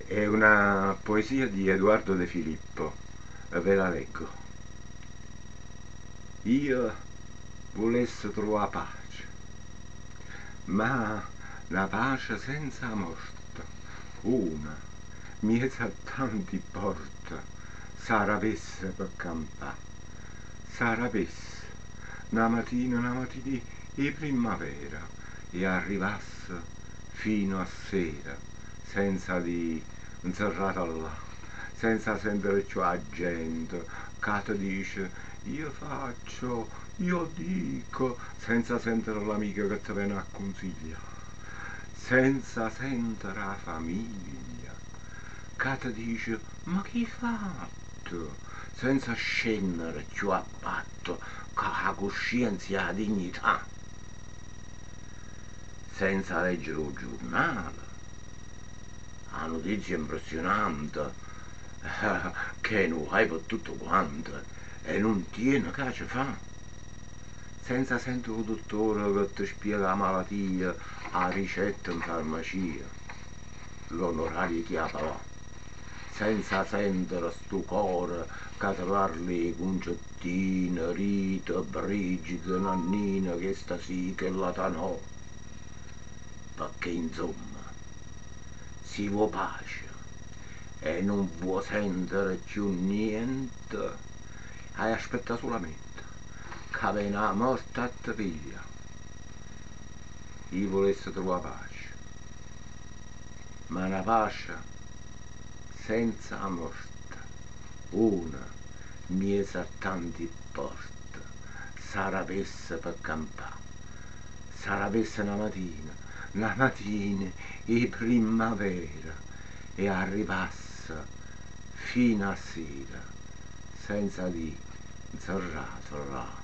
È una poesia di Edoardo De Filippo, ve la leggo. Io volesse trovare pace, ma la pace senza morte, una, miezza a tanti porta, saravesse per campà, saravesse, una mattina di primavera, e arrivasse fino a sera, senza di inserrata là, senza sentire più la gente che ti dice io faccio, io dico, senza sentire l'amica che ti viene a consigliare, senza sentire la famiglia che ti dice ma che hai fatto, senza scendere più a patto con la coscienza e la dignità, senza leggere il giornale, la notizia impressionante che non hai per tutto quanto e non tiene che ci fa, senza sentire il dottore che ti spiega la malattia, la ricetta in farmacia, l'onorario che ha là, senza sentire sto cuore che ti parli concettine, Rita, Brigida, Nannina, che sta sì, che la ta no, perché insomma si vuole pace e non vuoi sentire più niente, hai aspetta solamente che viene la morte a te piglia. Io volessi trovare pace, ma una pace senza morte, una, miesa a tanti porte, saravesse per campare, saravesse una mattina di primavera, e arrivasse fino a sera, senza di zerrato là.